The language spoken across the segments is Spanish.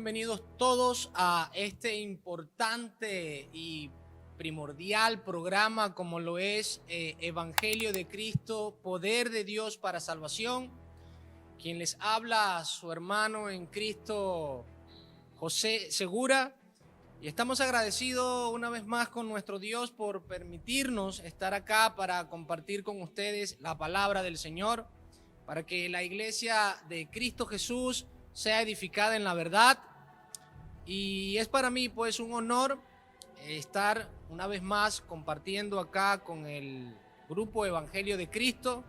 bienvenidos todos a este importante y primordial programa como lo es Evangelio de Cristo, Poder de Dios para Salvación. Quien les habla, su hermano en Cristo, José Segura. Y estamos agradecidos una vez más con nuestro Dios por permitirnos estar acá para compartir con ustedes la palabra del Señor, para que la iglesia de Cristo Jesús sea edificada en la verdad. Y es para mí pues un honor estar una vez más compartiendo acá con el grupo Evangelio de Cristo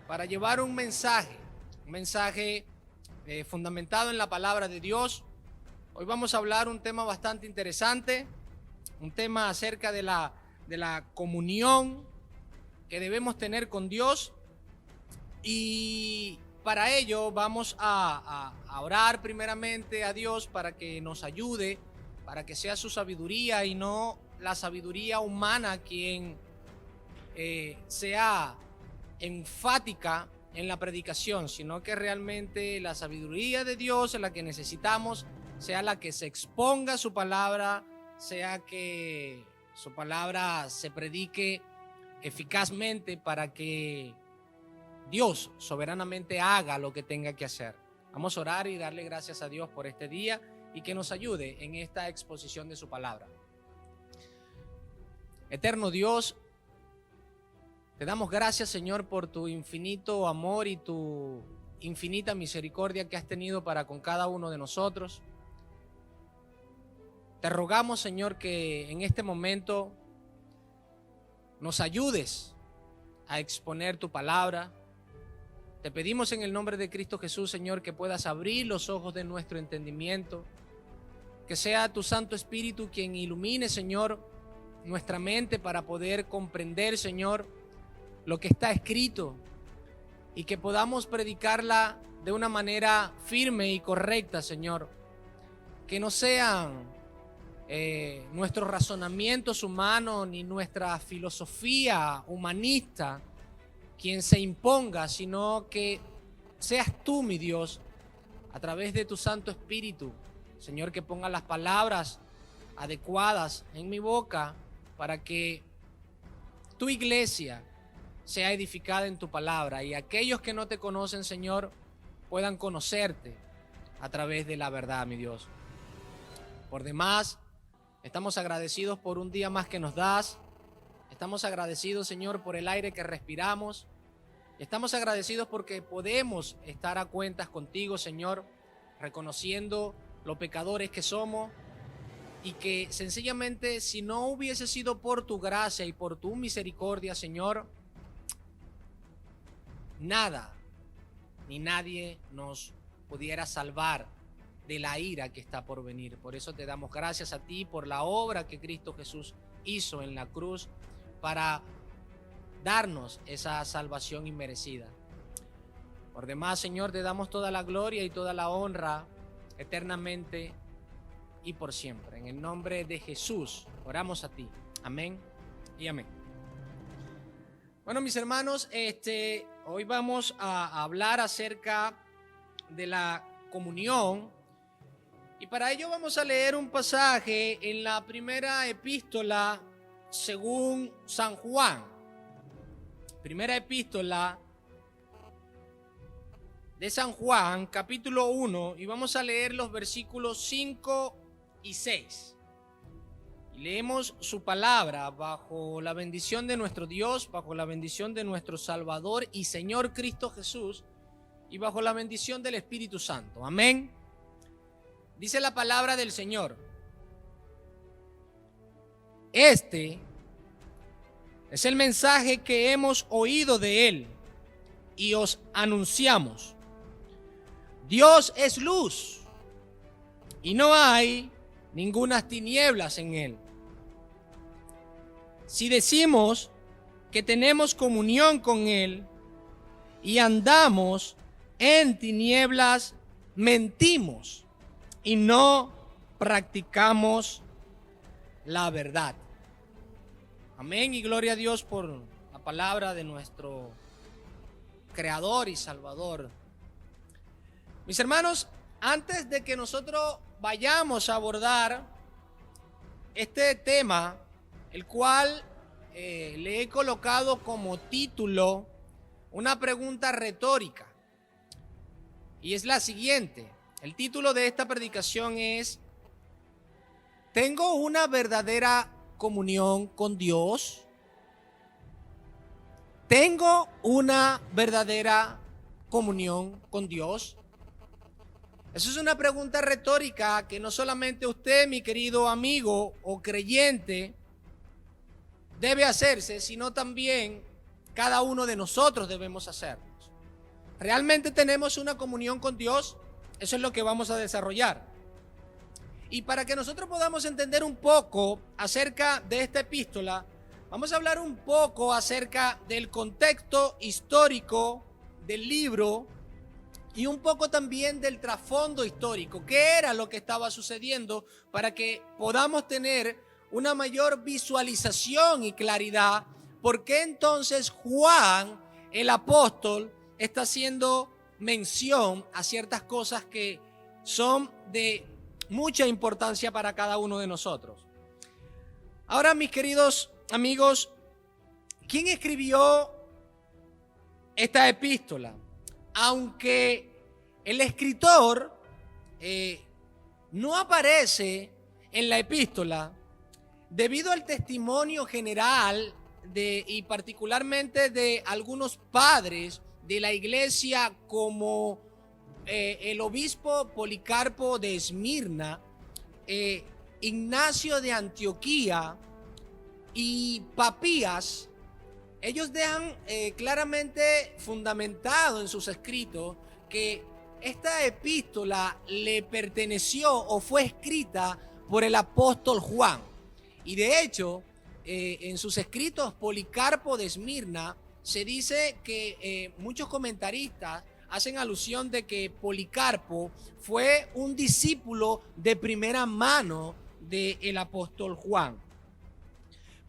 para llevar un mensaje fundamentado en la palabra de Dios. Hoy vamos a hablar un tema bastante interesante, un tema acerca de la comunión que debemos tener con Dios. Y para ello vamos a orar primeramente a Dios para que nos ayude, para que sea su sabiduría y no la sabiduría humana quien sea enfática en la predicación, sino que realmente la sabiduría de Dios es la que necesitamos, sea la que se exponga su palabra, sea que su palabra se predique eficazmente para que Dios soberanamente haga lo que tenga que hacer. Vamos a orar y darle gracias a Dios por este día y que nos ayude en esta exposición de su palabra. Eterno Dios, te damos gracias, Señor, por tu infinito amor y tu infinita misericordia que has tenido para con cada uno de nosotros. Te rogamos, Señor, que en este momento nos ayudes a exponer tu palabra. Te pedimos en el nombre de Cristo Jesús, Señor, que puedas abrir los ojos de nuestro entendimiento, que sea tu Santo Espíritu quien ilumine, Señor, nuestra mente para poder comprender, Señor, lo que está escrito y que podamos predicarla de una manera firme y correcta, Señor. Que no sean nuestros razonamientos humanos ni nuestra filosofía humanista quien se imponga, sino que seas tú, mi Dios, a través de tu Santo Espíritu, Señor, que ponga las palabras adecuadas en mi boca para que tu iglesia sea edificada en tu palabra y aquellos que no te conocen, Señor, puedan conocerte a través de la verdad, mi Dios. Por demás, estamos agradecidos por un día más que nos das. Estamos agradecidos, Señor, por el aire que respiramos. Estamos agradecidos porque podemos estar a cuentas contigo, Señor, reconociendo lo pecadores que somos y que sencillamente si no hubiese sido por tu gracia y por tu misericordia, Señor, nada ni nadie nos pudiera salvar de la ira que está por venir. Por eso te damos gracias a ti por la obra que Cristo Jesús hizo en la cruz para darnos esa salvación inmerecida. Por demás, Señor, te damos toda la gloria y toda la honra eternamente y por siempre. En el nombre de Jesús oramos a ti. Amén y amén. Bueno, mis hermanos, hoy vamos a hablar acerca de la comunión. Y para ello vamos a leer un pasaje en la primera epístola según San Juan. Primera epístola de San Juan, capítulo 1, y vamos a leer los versículos 5 y 6. Y leemos su palabra bajo la bendición de nuestro Dios, bajo la bendición de nuestro Salvador y Señor Cristo Jesús, y bajo la bendición del Espíritu Santo. Amén. Dice la palabra del Señor: este es el mensaje que hemos oído de Él y os anunciamos. Dios es luz y no hay ningunas tinieblas en Él. Si decimos que tenemos comunión con Él y andamos en tinieblas, mentimos y no practicamos la verdad. Amén y gloria a Dios por la palabra de nuestro Creador y Salvador. Mis hermanos, antes de que nosotros vayamos a abordar este tema, el cual le he colocado como título una pregunta retórica. Y es la siguiente. El título de esta predicación es: ¿tengo una verdadera comunión con Dios? ¿Tengo una verdadera comunión con Dios? Eso es una pregunta retórica que no solamente usted, mi querido amigo o creyente, debe hacerse, sino también cada uno de nosotros debemos hacernos. ¿Realmente tenemos una comunión con Dios? Eso es lo que vamos a desarrollar. Y para que nosotros podamos entender un poco acerca de esta epístola, vamos a hablar un poco acerca del contexto histórico del libro y un poco también del trasfondo histórico. ¿Qué era lo que estaba sucediendo para que podamos tener una mayor visualización y claridad? ¿Por qué entonces Juan, el apóstol, está haciendo mención a ciertas cosas que son de mucha importancia para cada uno de nosotros? Ahora, mis queridos amigos, ¿quién escribió esta epístola? Aunque el escritor no aparece en la epístola, debido al testimonio general y particularmente de algunos padres de la iglesia, como el obispo Policarpo de Esmirna, Ignacio de Antioquía y Papías, ellos dejan claramente fundamentado en sus escritos que esta epístola le perteneció o fue escrita por el apóstol Juan. Y de hecho, en sus escritos, Policarpo de Esmirna, se dice que muchos comentaristas hacen alusión de que Policarpo fue un discípulo de primera mano del apóstol Juan.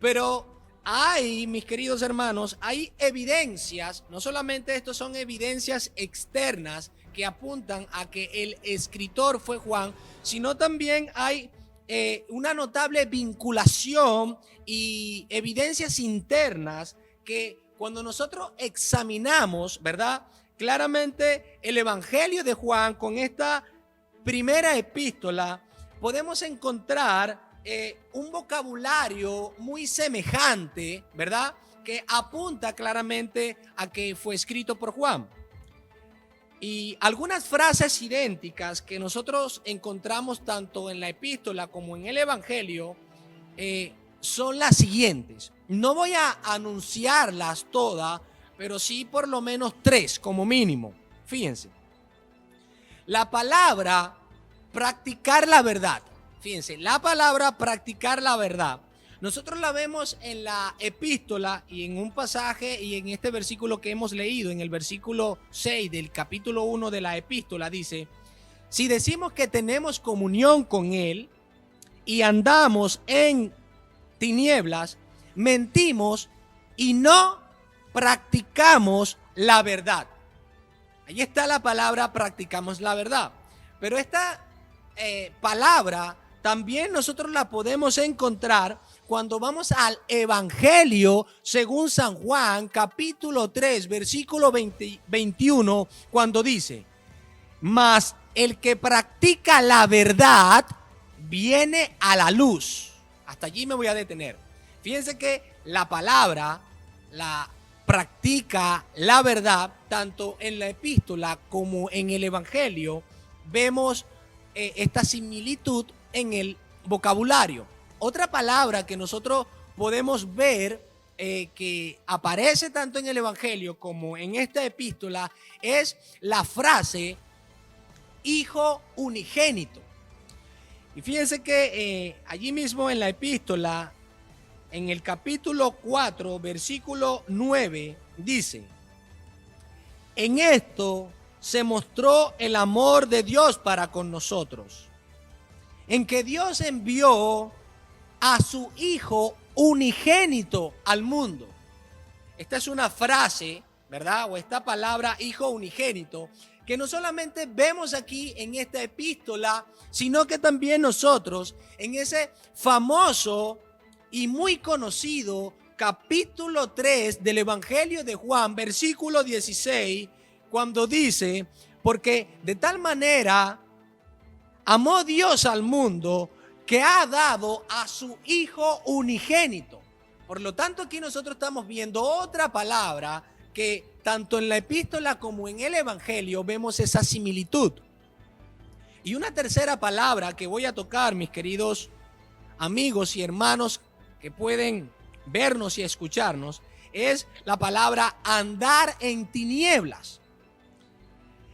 Pero hay, mis queridos hermanos, hay evidencias, no solamente estos son evidencias externas que apuntan a que el escritor fue Juan, sino también hay una notable vinculación y evidencias internas que cuando nosotros examinamos, ¿verdad?, claramente el Evangelio de Juan con esta primera epístola, podemos encontrar un vocabulario muy semejante, ¿verdad?, que apunta claramente a que fue escrito por Juan. Y algunas frases idénticas que nosotros encontramos tanto en la epístola como en el Evangelio son las siguientes. No voy a anunciarlas todas, pero sí por lo menos 3 como mínimo. Fíjense. La palabra practicar la verdad. Fíjense, la palabra practicar la verdad. Nosotros la vemos en la epístola y en un pasaje y en este versículo que hemos leído, en el versículo 6 del capítulo 1 de la epístola, dice: si decimos que tenemos comunión con Él y andamos en tinieblas, mentimos y no practicamos la verdad. Ahí está la palabra practicamos la verdad. Pero esta palabra también nosotros la podemos encontrar cuando vamos al Evangelio según San Juan, capítulo 3, versículo 21, cuando dice: mas el que practica la verdad viene a la luz. Hasta allí me voy a detener. Fíjense que la palabra, la practica la verdad, tanto en la epístola como en el Evangelio, vemos esta similitud en el vocabulario. Otra palabra que nosotros podemos ver que aparece tanto en el Evangelio como en esta epístola es la frase hijo unigénito. Y fíjense que allí mismo en la epístola, en el capítulo 4, versículo 9, dice: en esto se mostró el amor de Dios para con nosotros, en que Dios envió a su Hijo unigénito al mundo. Esta es una frase, ¿verdad? O esta palabra hijo unigénito, que no solamente vemos aquí en esta epístola, sino que también nosotros en ese famoso y muy conocido capítulo 3 del Evangelio de Juan, versículo 16, cuando dice, porque de tal manera amó Dios al mundo que ha dado a su Hijo unigénito. Por lo tanto, aquí nosotros estamos viendo otra palabra que tanto en la epístola como en el Evangelio vemos esa similitud. Y una tercera palabra que voy a tocar, mis queridos amigos y hermanos que pueden vernos y escucharnos, es la palabra andar en tinieblas.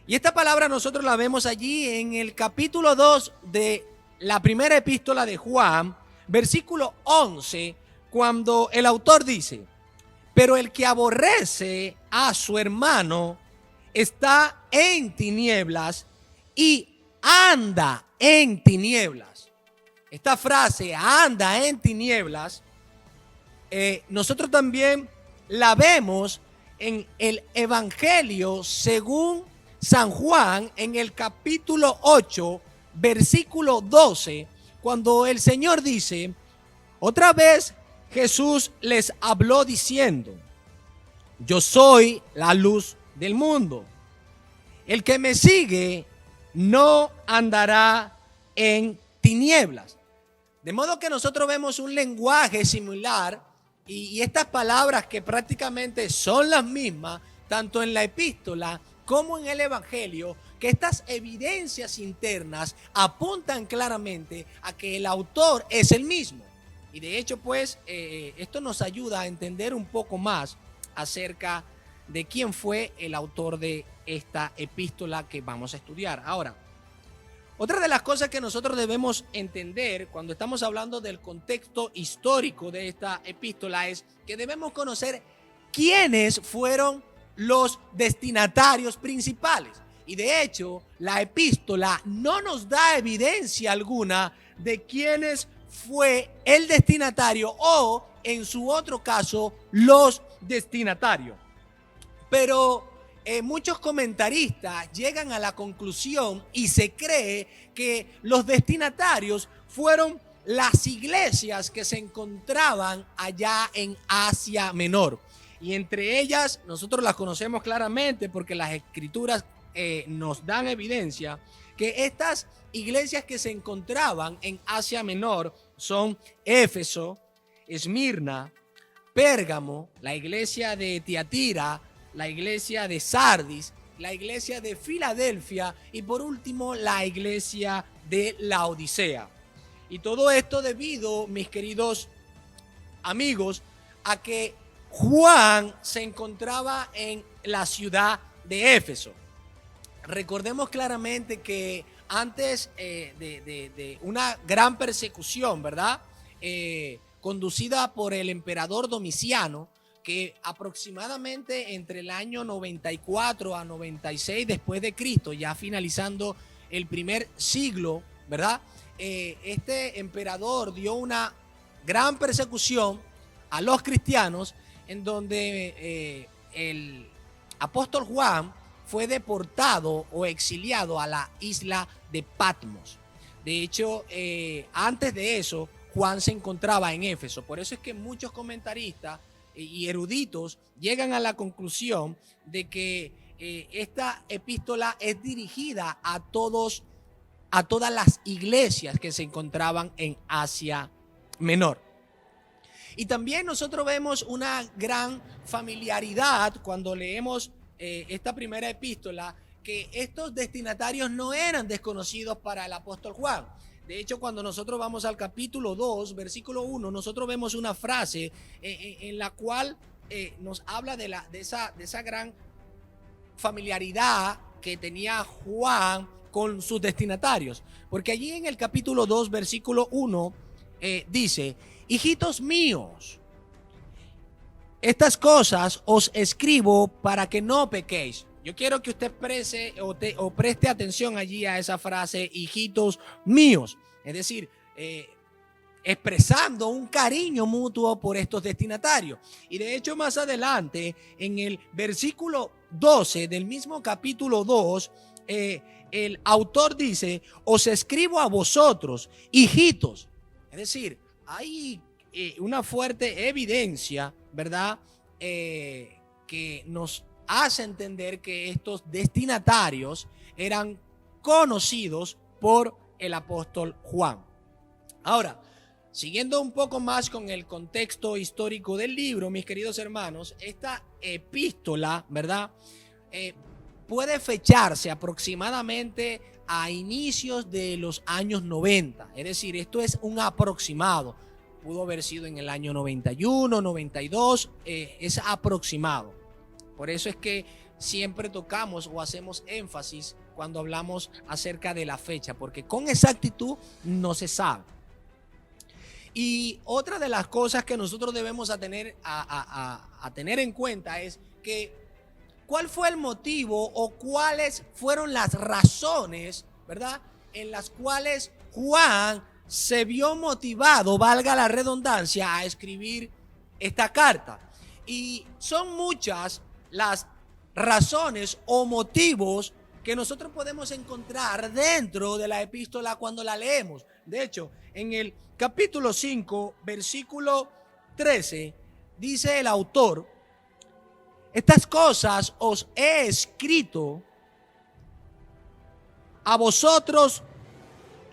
Y esta palabra nosotros la vemos allí en el capítulo 2 de la primera epístola de Juan, versículo 11, cuando el autor dice, pero el que aborrece a su hermano está en tinieblas y anda en tinieblas. Esta frase, anda en tinieblas, nosotros también la vemos en el Evangelio según San Juan, en el capítulo 8, versículo 12, cuando el Señor dice, otra vez Jesús les habló diciendo, yo soy la luz del mundo. El que me sigue no andará en tinieblas. De modo que nosotros vemos un lenguaje similar y estas palabras que prácticamente son las mismas, tanto en la epístola como en el Evangelio, que estas evidencias internas apuntan claramente a que el autor es el mismo. Y de hecho, pues, esto nos ayuda a entender un poco más acerca de quién fue el autor de esta epístola que vamos a estudiar. Ahora, otra de las cosas que nosotros debemos entender cuando estamos hablando del contexto histórico de esta epístola es que debemos conocer quiénes fueron los destinatarios principales. Y de hecho, la epístola no nos da evidencia alguna de quiénes fue el destinatario o, en su otro caso, los destinatarios. Pero muchos comentaristas llegan a la conclusión y se cree que los destinatarios fueron las iglesias que se encontraban allá en Asia Menor. Y entre ellas nosotros las conocemos claramente porque las escrituras nos dan evidencia que estas iglesias que se encontraban en Asia Menor son Éfeso, Esmirna, Pérgamo, la iglesia de Tiatira, la iglesia de Sardis, la iglesia de Filadelfia y por último la iglesia de Laodicea. Y todo esto debido, mis queridos amigos, a que Juan se encontraba en la ciudad de Éfeso. Recordemos claramente que antes de una gran persecución, ¿verdad? Conducida por el emperador Domiciano, que aproximadamente entre el año 94 a 96 después de Cristo, ya finalizando el primer siglo, ¿verdad? Este emperador dio una gran persecución a los cristianos, en donde el apóstol Juan fue deportado o exiliado a la isla de Patmos. De hecho, antes de eso, Juan se encontraba en Éfeso. Por eso es que muchos comentaristas y eruditos llegan a la conclusión de que esta epístola es dirigida a todas las iglesias que se encontraban en Asia Menor. Y también nosotros vemos una gran familiaridad cuando leemos esta primera epístola, que estos destinatarios no eran desconocidos para el apóstol Juan. De hecho, cuando nosotros vamos al capítulo 2, versículo 1, nosotros vemos una frase en la cual nos habla de esa gran familiaridad que tenía Juan con sus destinatarios. Porque allí en el capítulo 2, versículo 1, dice, hijitos míos, estas cosas os escribo para que no pequéis. Yo quiero que usted preste atención allí a esa frase, hijitos míos. Es decir, expresando un cariño mutuo por estos destinatarios. Y de hecho más adelante, en el versículo 12 del mismo capítulo 2, el autor dice: os escribo a vosotros, hijitos. Es decir, hay una fuerte evidencia, ¿verdad? Que nos hace entender que estos destinatarios eran conocidos por el apóstol Juan. Ahora, siguiendo un poco más con el contexto histórico del libro, mis queridos hermanos, esta epístola, ¿verdad? Puede fecharse aproximadamente a inicios de los años 90. Es decir, esto es un aproximado. Pudo haber sido en el año 91, 92, es aproximado. Por eso es que siempre tocamos o hacemos énfasis cuando hablamos acerca de la fecha, porque con exactitud no se sabe. Y otra de las cosas que nosotros debemos tener en cuenta es que cuál fue el motivo o cuáles fueron las razones, ¿verdad?, en las cuales Juan se vio motivado, valga la redundancia, a escribir esta carta. Y son muchas las razones o motivos que nosotros podemos encontrar dentro de la epístola cuando la leemos. De hecho, en el capítulo 5, versículo 13, dice el autor: estas cosas os he escrito a vosotros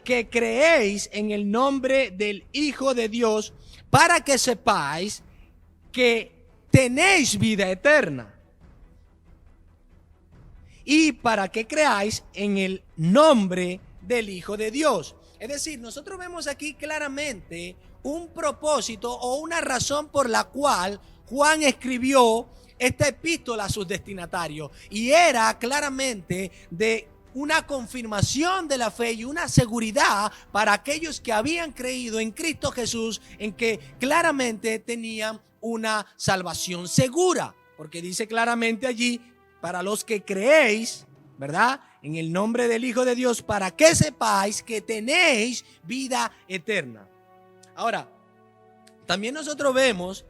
que creéis en el nombre del Hijo de Dios, para que sepáis que tenéis vida eterna, y para que creáis en el nombre del Hijo de Dios. Es decir, nosotros vemos aquí claramente un propósito o una razón por la cual Juan escribió esta epístola a sus destinatarios, y era claramente de una confirmación de la fe y una seguridad para aquellos que habían creído en Cristo Jesús, en que claramente tenían una salvación segura, porque dice claramente allí: para los que creéis, ¿verdad?, en el nombre del Hijo de Dios, para que sepáis que tenéis vida eterna. Ahora, también nosotros vemos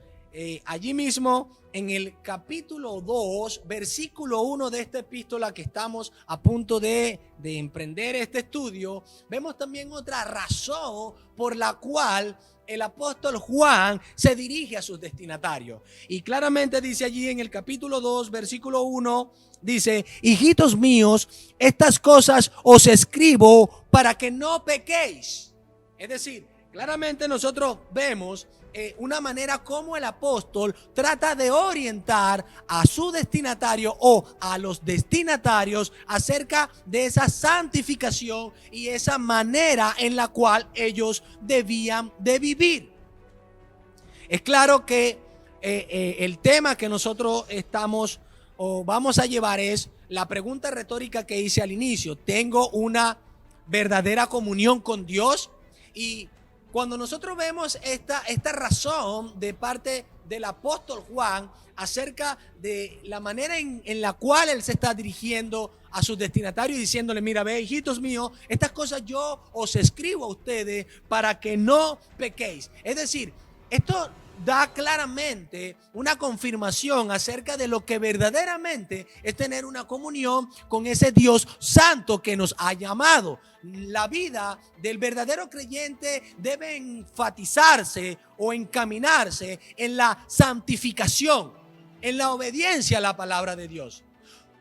allí mismo en el capítulo 2, versículo 1 de esta epístola que estamos a punto de emprender este estudio, vemos también otra razón por la cual el apóstol Juan se dirige a sus destinatarios. Y claramente dice allí en el capítulo 2, versículo 1, dice: hijitos míos, estas cosas os escribo para que no pequéis. Es decir, claramente nosotros vemos una manera como el apóstol trata de orientar a su destinatario o a los destinatarios acerca de esa santificación y esa manera en la cual ellos debían de vivir. Es claro que el tema que nosotros estamos o vamos a llevar es la pregunta retórica que hice al inicio: ¿tengo una verdadera comunión con Dios? Y cuando nosotros vemos esta razón de parte del apóstol Juan acerca de la manera en la cual él se está dirigiendo a sus destinatarios, diciéndole: mira, ve, hijitos míos, estas cosas yo os escribo a ustedes para que no pequéis. Es decir, esto da claramente una confirmación acerca de lo que verdaderamente es tener una comunión con ese Dios santo que nos ha llamado. La vida del verdadero creyente debe enfatizarse o encaminarse en la santificación, en la obediencia a la palabra de Dios.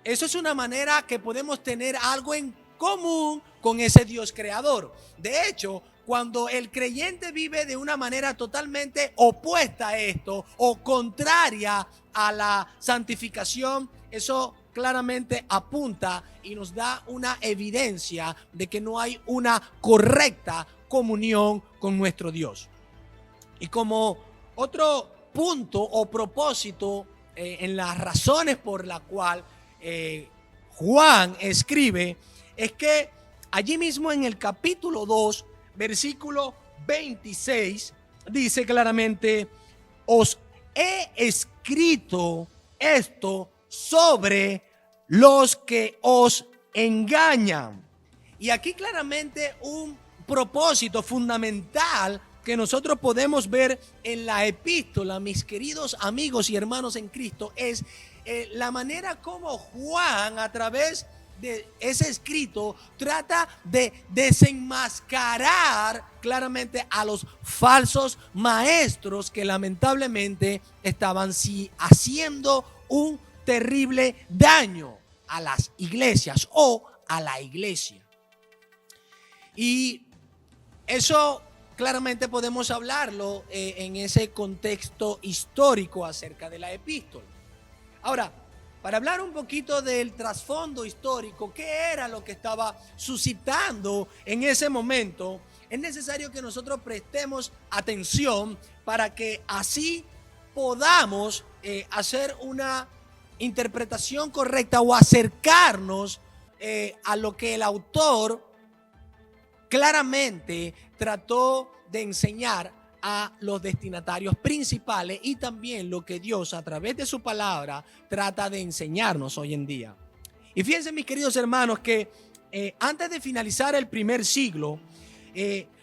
Eso es una manera que podemos tener algo en común con ese Dios creador. De hecho, cuando el creyente vive de una manera totalmente opuesta a esto o contraria a la santificación, eso claramente apunta y nos da una evidencia de que no hay una correcta comunión con nuestro Dios. Y como otro punto o propósito en las razones por la cual Juan escribe, es que allí mismo en el capítulo 2, versículo 26, dice claramente: os he escrito esto sobre los que os engañan. Y aquí claramente un propósito fundamental que nosotros podemos ver en la epístola, mis queridos amigos y hermanos en Cristo, es la manera como Juan, a través de ese escrito, trata de desenmascarar claramente a los falsos maestros que lamentablemente estaban haciendo un terrible daño a las iglesias o a la iglesia. Y eso claramente podemos hablarlo en ese contexto histórico acerca de la epístola. Ahora, para hablar un poquito del trasfondo histórico, qué era lo que estaba suscitando en ese momento, es necesario que nosotros prestemos atención para que así podamos hacer una interpretación correcta o acercarnos a lo que el autor claramente trató de enseñar a los destinatarios principales y también lo que Dios a través de su palabra trata de enseñarnos hoy en día. Y fíjense, mis queridos hermanos, que antes de finalizar el primer siglo,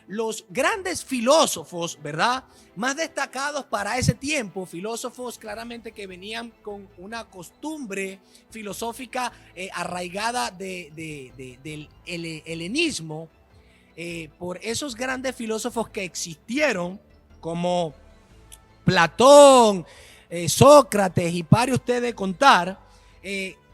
los grandes filósofos, ¿verdad?, más destacados para ese tiempo, filósofos claramente que venían con una costumbre filosófica arraigada del helenismo, por esos grandes filósofos que existieron, como Platón, Sócrates, y pare usted de contar,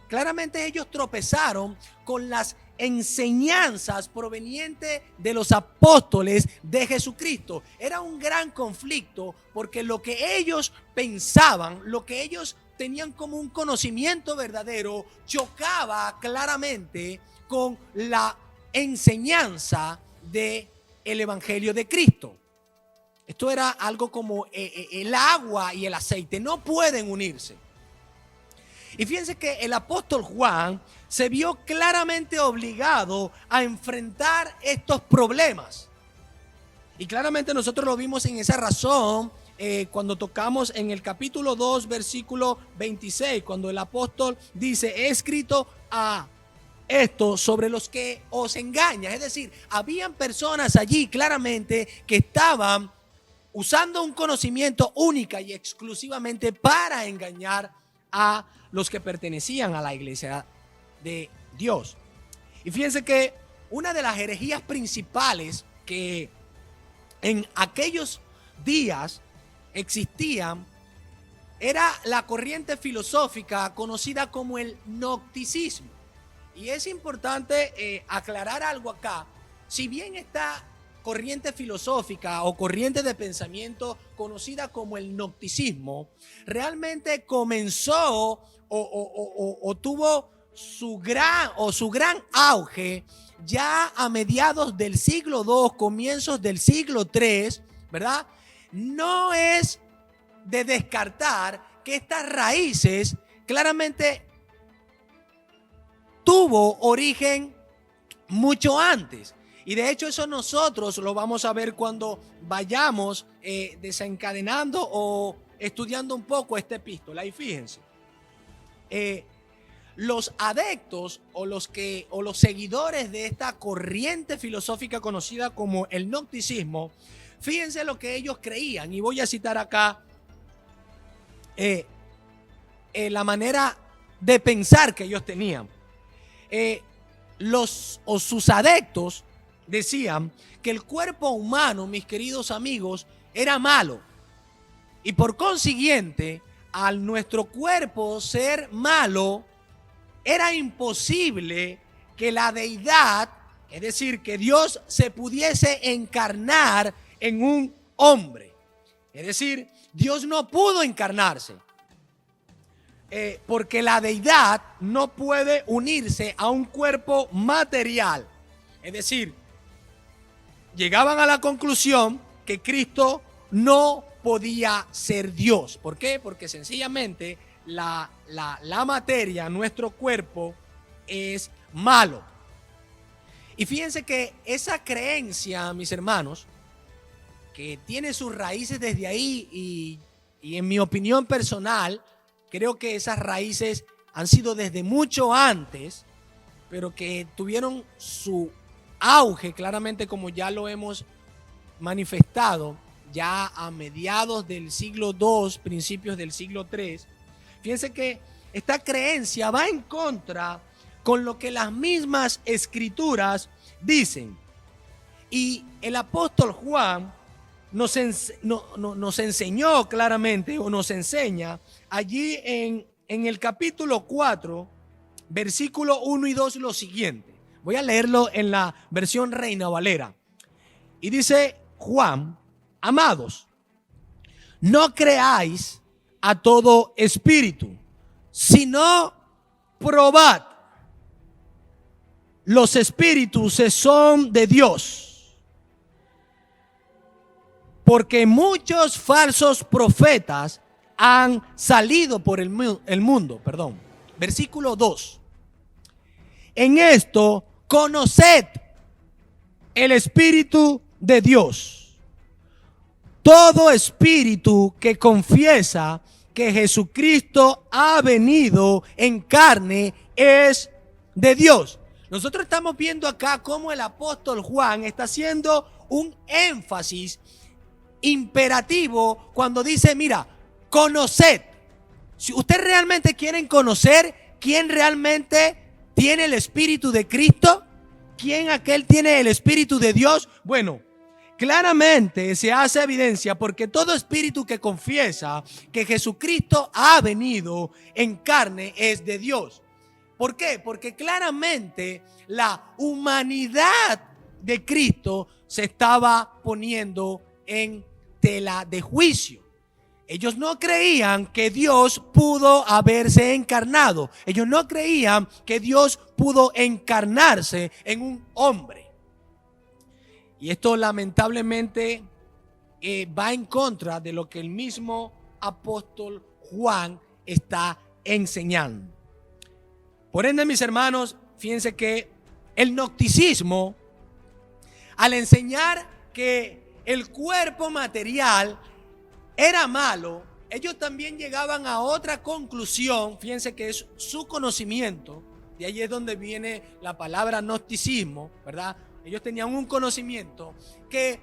claramente ellos tropezaron con las enseñanzas provenientes de los apóstoles de Jesucristo. Era un gran conflicto porque lo que ellos pensaban, lo que ellos tenían como un conocimiento verdadero, chocaba claramente con la enseñanza del evangelio de Cristo. Esto era algo como el agua y el aceite, no pueden unirse. Y fíjense que el apóstol Juan se vio claramente obligado a enfrentar estos problemas. Y claramente nosotros lo vimos en esa razón cuando tocamos en el capítulo 2, versículo 26, cuando el apóstol dice: he escrito a esto sobre los que os engañan. Es decir, habían personas allí claramente que estaban usando un conocimiento única y exclusivamente para engañar a los que pertenecían a la iglesia de Dios. Y fíjense que una de las herejías principales que en aquellos días existían era la corriente filosófica conocida como el gnosticismo. Y es importante aclarar algo acá. Si bien esta corriente filosófica o corriente de pensamiento conocida como el gnosticismo realmente comenzó o tuvo su gran auge ya a mediados del siglo II, comienzos del siglo III, ¿verdad? No es de descartar que estas raíces claramente tuvo origen mucho antes. Y de hecho eso nosotros lo vamos a ver cuando vayamos desencadenando o estudiando un poco esta epístola. Y fíjense, los adeptos o los seguidores de esta corriente filosófica conocida como el gnosticismo, fíjense lo que ellos creían. Y voy a citar acá la manera de pensar que ellos tenían. Sus adeptos decían que el cuerpo humano, mis queridos amigos, era malo. Y por consiguiente, al nuestro cuerpo ser malo, era imposible que la deidad, es decir, que Dios se pudiese encarnar en un hombre. Es decir, Dios no pudo encarnarse. Porque la deidad no puede unirse a un cuerpo material. Es decir, llegaban a la conclusión que Cristo no podía ser Dios. ¿Por qué? Porque sencillamente la materia, nuestro cuerpo, es malo. Y fíjense que esa creencia, mis hermanos, que tiene sus raíces desde ahí y en mi opinión personal, creo que esas raíces han sido desde mucho antes, pero que tuvieron su auge, claramente, como ya lo hemos manifestado ya a mediados del siglo II, principios del siglo III. Fíjense que esta creencia va en contra con lo que las mismas escrituras dicen. Y el apóstol Juan nos enseñó claramente, o nos enseña allí en el capítulo 4, versículo 1 y 2 lo siguiente. Voy a leerlo en la versión Reina Valera. Y dice Juan: amados, no creáis a todo espíritu, sino probad los espíritus si son de Dios. Porque muchos falsos profetas han salido por el mundo. Versículo 2. En esto conoced el Espíritu de Dios. Todo espíritu que confiesa que Jesucristo ha venido en carne es de Dios. Nosotros estamos viendo acá cómo el apóstol Juan está haciendo un énfasis imperativo cuando dice: mira, conoced. Si ustedes realmente quieren conocer quién realmente tiene el Espíritu de Cristo, quién aquel tiene el Espíritu de Dios, bueno, claramente se hace evidencia porque todo espíritu que confiesa que Jesucristo ha venido en carne es de Dios. ¿Por qué? Porque claramente la humanidad de Cristo se estaba poniendo en tela de juicio. Ellos no creían que Dios pudo haberse encarnado. Ellos no creían que Dios pudo encarnarse en un hombre. Y esto lamentablemente va en contra de lo que el mismo apóstol Juan está enseñando. Por ende, mis hermanos, fíjense que el gnosticismo, al enseñar que el cuerpo material era malo, ellos también llegaban a otra conclusión. Fíjense que es su conocimiento, de ahí es donde viene la palabra gnosticismo, ¿verdad? Ellos tenían un conocimiento que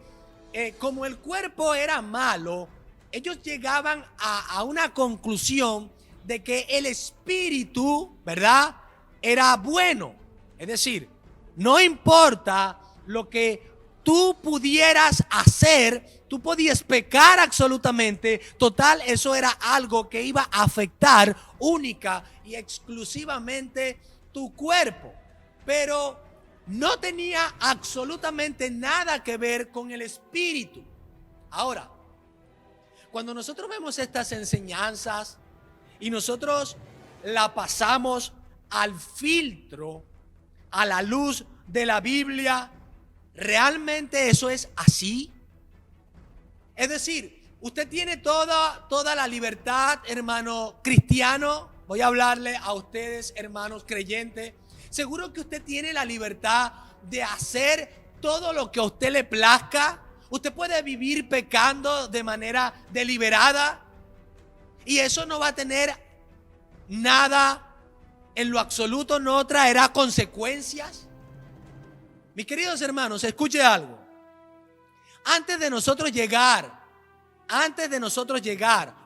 como el cuerpo era malo, ellos llegaban a una conclusión de que el espíritu, ¿verdad?, era bueno. Es decir, no importa lo que tú pudieras hacer, tú podías pecar absolutamente, total, eso era algo que iba a afectar única y exclusivamente tu cuerpo, pero no tenía absolutamente nada que ver con el espíritu. Ahora, cuando nosotros vemos estas enseñanzas y nosotros la pasamos al filtro, a la luz de la Biblia, ¿realmente eso es así? Es decir, usted tiene toda la libertad, hermano cristiano. Voy a hablarle a ustedes, hermanos creyentes. Seguro que usted tiene la libertad de hacer todo lo que a usted le plazca. Usted puede vivir pecando de manera deliberada y eso no va a tener nada, en lo absoluto no traerá consecuencias. Mis queridos hermanos, escuche algo. Antes de nosotros llegar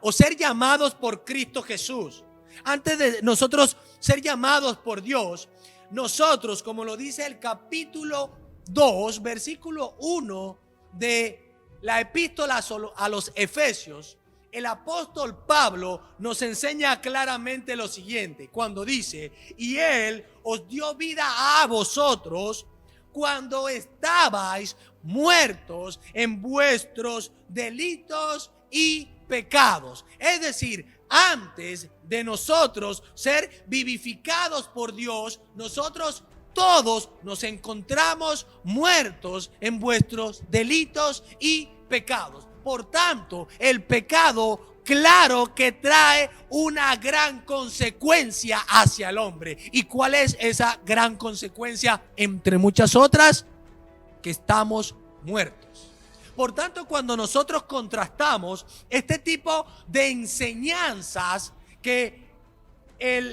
o ser llamados por Cristo Jesús, antes de nosotros ser llamados por Dios, nosotros, como lo dice el capítulo 2, versículo 1 de la epístola a los Efesios, el apóstol Pablo nos enseña claramente lo siguiente, cuando dice: y Él os dio vida a vosotros cuando estabais muertos en vuestros delitos y pecados. Es decir, antes de nosotros ser vivificados por Dios, nosotros todos nos encontramos muertos en vuestros delitos y pecados. Por tanto, el pecado, claro que trae una gran consecuencia hacia el hombre. ¿Y cuál es esa gran consecuencia? Entre muchas otras, que estamos muertos. Por tanto, cuando nosotros contrastamos este tipo de enseñanzas que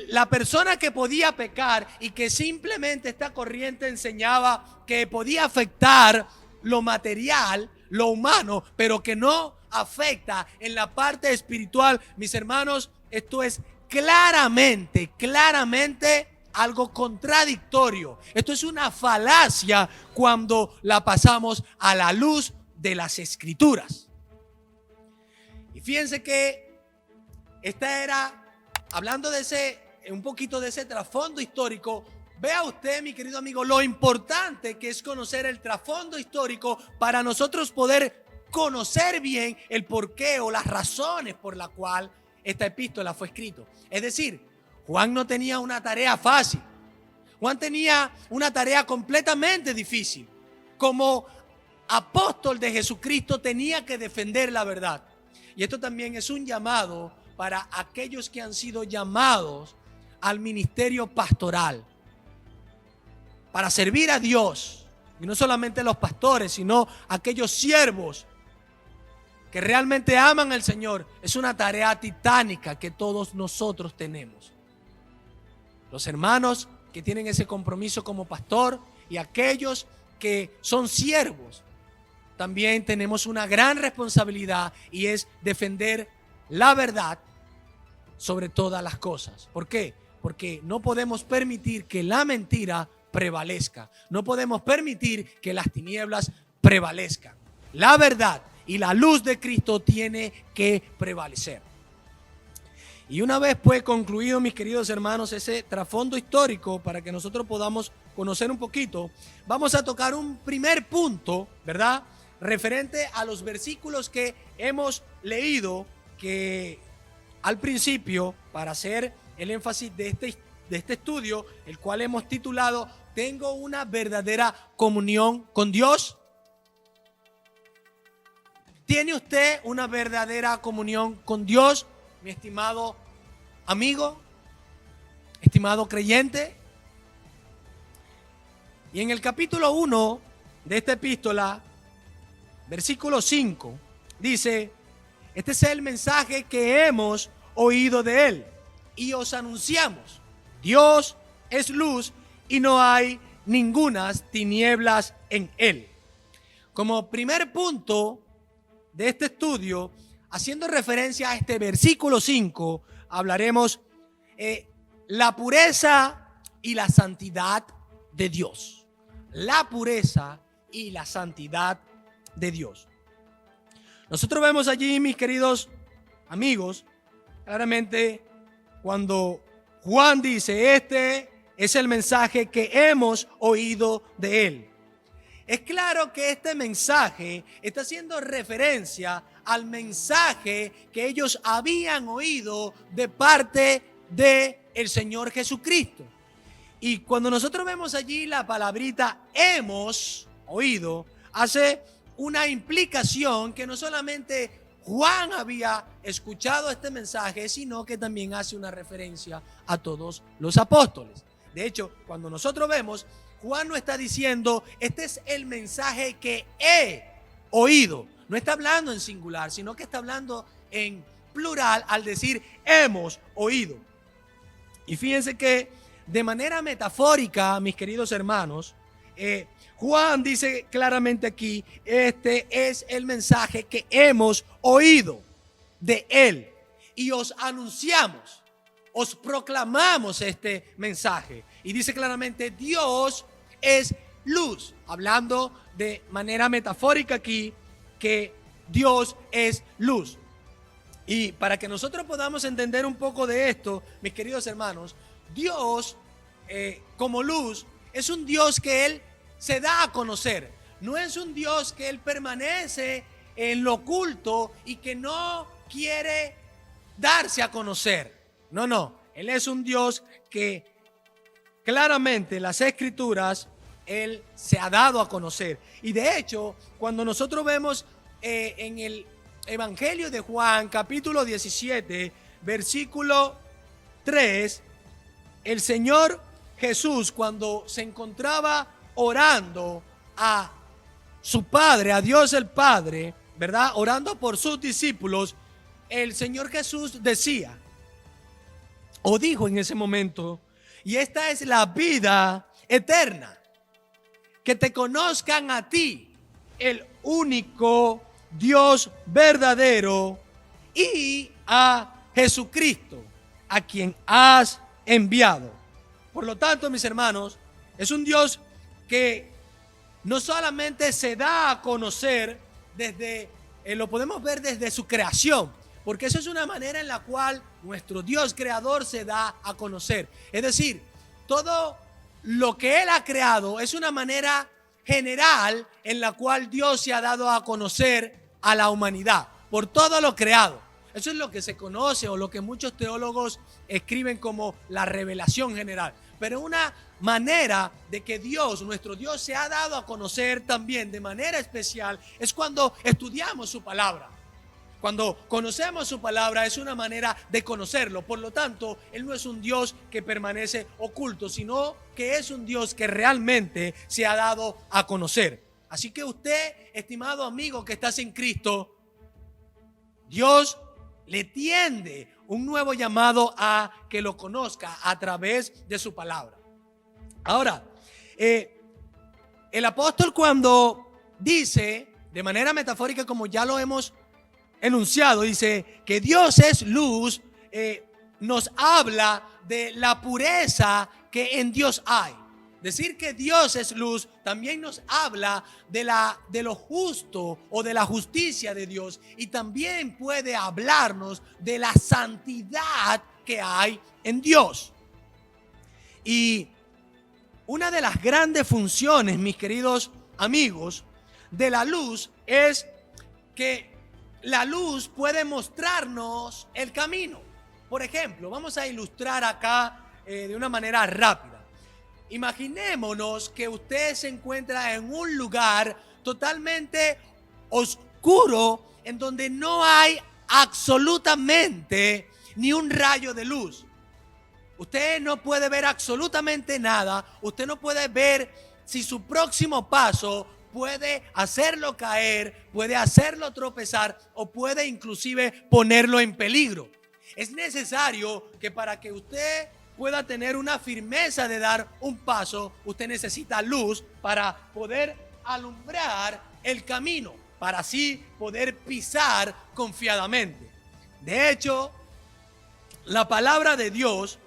la persona que podía pecar y que simplemente esta corriente enseñaba que podía afectar lo material, lo humano, pero que no afecta en la parte espiritual. Mis hermanos, esto es claramente algo contradictorio. Esto es una falacia cuando la pasamos a la luz de las Escrituras. Y fíjense que esta era, hablando de un poquito de ese trasfondo histórico. Vea usted, mi querido amigo, lo importante que es conocer el trasfondo histórico para nosotros poder conocer bien el porqué o las razones por la cual esta epístola fue escrita. Es decir, Juan no tenía una tarea fácil. Juan tenía una tarea completamente difícil. Como apóstol de Jesucristo tenía que defender la verdad. Y esto también es un llamado para aquellos que han sido llamados al ministerio pastoral, para servir a Dios. Y no solamente los pastores, sino aquellos siervos que realmente aman al Señor. Es una tarea titánica que todos nosotros tenemos. Los hermanos que tienen ese compromiso como pastor y aquellos que son siervos, también tenemos una gran responsabilidad, y es defender la verdad sobre todas las cosas. ¿Por qué? Porque no podemos permitir que la mentira prevalezca. No podemos permitir que las tinieblas prevalezcan. La verdad y la luz de Cristo tiene que prevalecer. Y una vez pues concluido, mis queridos hermanos, ese trasfondo histórico para que nosotros podamos conocer un poquito, vamos a tocar un primer punto, ¿verdad?, referente a los versículos que hemos leído, que al principio, para hacer el énfasis de este estudio, el cual hemos titulado ¿Tengo una verdadera comunión con Dios? ¿Tiene usted una verdadera comunión con Dios, mi estimado amigo, estimado creyente? Y en el capítulo 1 de esta epístola, versículo 5, dice: este es el mensaje que hemos oído de él y os anunciamos. Dios es luz y no hay ningunas tinieblas en él. Como primer punto de este estudio, haciendo referencia a este versículo 5, hablaremos la pureza y la santidad de Dios. La pureza y la santidad de Dios. Nosotros vemos allí, mis queridos amigos, claramente cuando Juan dice: este es el mensaje que hemos oído de él. Es claro que este mensaje está haciendo referencia al mensaje que ellos habían oído de parte del Señor Jesucristo. Y cuando nosotros vemos allí la palabrita hemos oído, hace una implicación que no solamente Juan había escuchado este mensaje, sino que también hace una referencia a todos los apóstoles. De hecho, cuando nosotros vemos, Juan no está diciendo este es el mensaje que he oído. No está hablando en singular, sino que está hablando en plural al decir hemos oído. Y fíjense que de manera metafórica, mis queridos hermanos, Juan dice claramente aquí: este es el mensaje que hemos oído de él y os anunciamos, os proclamamos este mensaje. Y dice claramente: Dios es luz, hablando de manera metafórica aquí que Dios es luz. Y para que nosotros podamos entender un poco de esto, mis queridos hermanos, Dios como luz es un Dios que Él se da a conocer. No es un Dios que Él permanece en lo oculto y que no quiere darse a conocer. No. Él es un Dios que claramente en las Escrituras Él se ha dado a conocer. Y de hecho, cuando nosotros vemos en el Evangelio de Juan, capítulo 17, versículo 3, el Señor Jesús, cuando se encontraba orando a su Padre, a Dios el Padre, ¿verdad?, orando por sus discípulos, el Señor Jesús decía, o dijo en ese momento: y esta es la vida eterna, que te conozcan a ti, el único Dios verdadero y a Jesucristo, a quien has enviado. Por lo tanto, mis hermanos, es un Dios que no solamente se da a conocer desde, lo podemos ver desde su creación, porque eso es una manera en la cual nuestro Dios creador se da a conocer. Es decir, todo lo que Él ha creado es una manera general en la cual Dios se ha dado a conocer a la humanidad, por todo lo creado. Eso es lo que se conoce o lo que muchos teólogos escriben como la revelación general. Pero una manera de que Dios, nuestro Dios, se ha dado a conocer también de manera especial es cuando estudiamos su palabra. Cuando conocemos su palabra es una manera de conocerlo. Por lo tanto, Él no es un Dios que permanece oculto, sino que es un Dios que realmente se ha dado a conocer. Así que usted, estimado amigo que estás en Cristo, Dios le tiende un nuevo llamado a que lo conozca a través de su palabra. Ahora, el apóstol cuando dice, de manera metafórica como ya lo hemos enunciado, dice que Dios es luz, nos habla de la pureza que en Dios hay. Decir que Dios es luz también nos habla de lo justo o de la justicia de Dios, y también puede hablarnos de la santidad que hay en Dios. Y una de las grandes funciones, mis queridos amigos, de la luz es que la luz puede mostrarnos el camino. Por ejemplo, vamos a ilustrar acá de una manera rápida. Imaginémonos que usted se encuentra en un lugar totalmente oscuro en donde no hay absolutamente ni un rayo de luz. Usted no puede ver absolutamente nada. Usted no puede ver si su próximo paso puede hacerlo caer, puede hacerlo tropezar o puede inclusive ponerlo en peligro. Es necesario que para que usted pueda tener una firmeza de dar un paso, usted necesita luz para poder alumbrar el camino, para así poder pisar confiadamente. De hecho, la palabra de Dios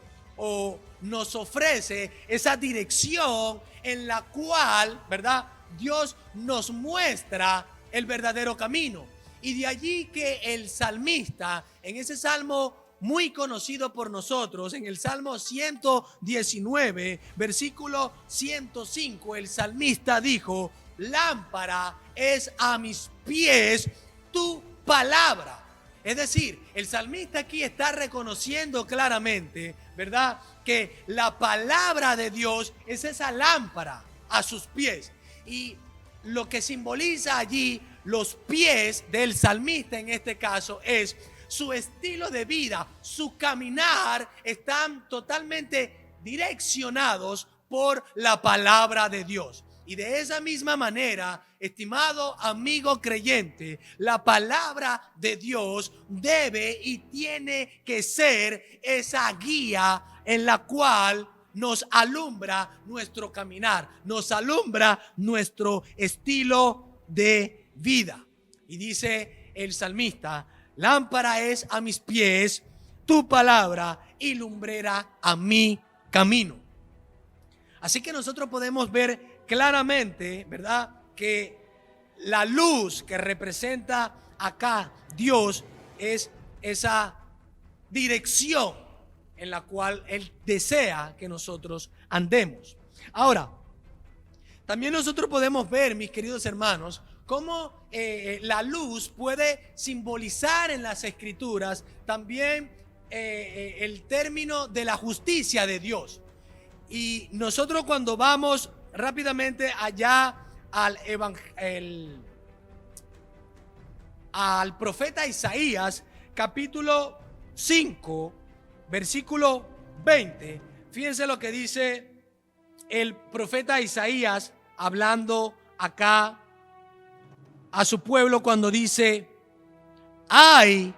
nos ofrece esa dirección en la cual, ¿verdad?, Dios nos muestra el verdadero camino. Y de allí que el salmista, en ese salmo muy conocido por nosotros, en el Salmo 119, versículo 105, el salmista dijo: lámpara es a mis pies tu palabra. Es decir, el salmista aquí está reconociendo claramente, ¿verdad?, que la palabra de Dios es esa lámpara a sus pies. Y lo que simboliza allí los pies del salmista en este caso es su estilo de vida, su caminar, están totalmente direccionados por la palabra de Dios. Y de esa misma manera, estimado amigo creyente, la palabra de Dios debe y tiene que ser esa guía en la cual nos alumbra nuestro caminar, nos alumbra nuestro estilo de vida. Y dice el salmista: lámpara es a mis pies tu palabra y lumbrera a mi camino. Así que nosotros podemos ver claramente, ¿verdad?, que la luz que representa acá Dios es esa dirección en la cual Él desea que nosotros andemos. Ahora, también nosotros podemos ver, mis queridos hermanos, cómo la luz puede simbolizar en las Escrituras también el término de la justicia de Dios. Y nosotros cuando vamos rápidamente allá al profeta Isaías, capítulo 5, versículo 20, fíjense lo que dice el profeta Isaías hablando acá a su pueblo cuando dice: ay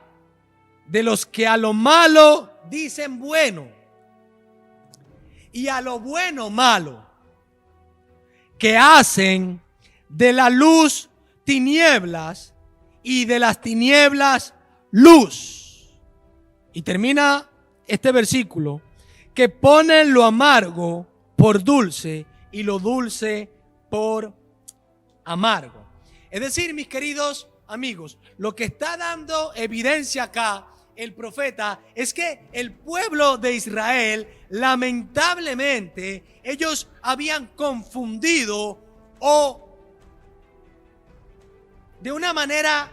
de los que a lo malo dicen bueno y a lo bueno malo, que hacen de la luz tinieblas y de las tinieblas luz. Y termina este versículo, que ponen lo amargo por dulce y lo dulce por amargo. Es decir, mis queridos amigos, lo que está dando evidencia acá el profeta es que el pueblo de Israel, lamentablemente, ellos habían confundido o de una manera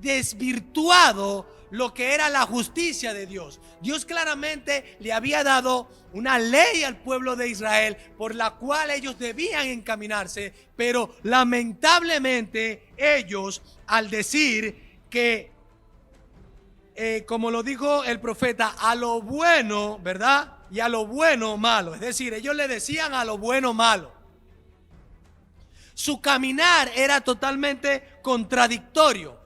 desvirtuado lo que era la justicia de Dios. Dios claramente le había dado una ley al pueblo de Israel por la cual ellos debían encaminarse, pero lamentablemente ellos, al decir que, como lo dijo el profeta, a lo bueno, ¿verdad? Y a lo bueno malo, es decir, ellos le decían a lo bueno malo. Su caminar era totalmente contradictorio.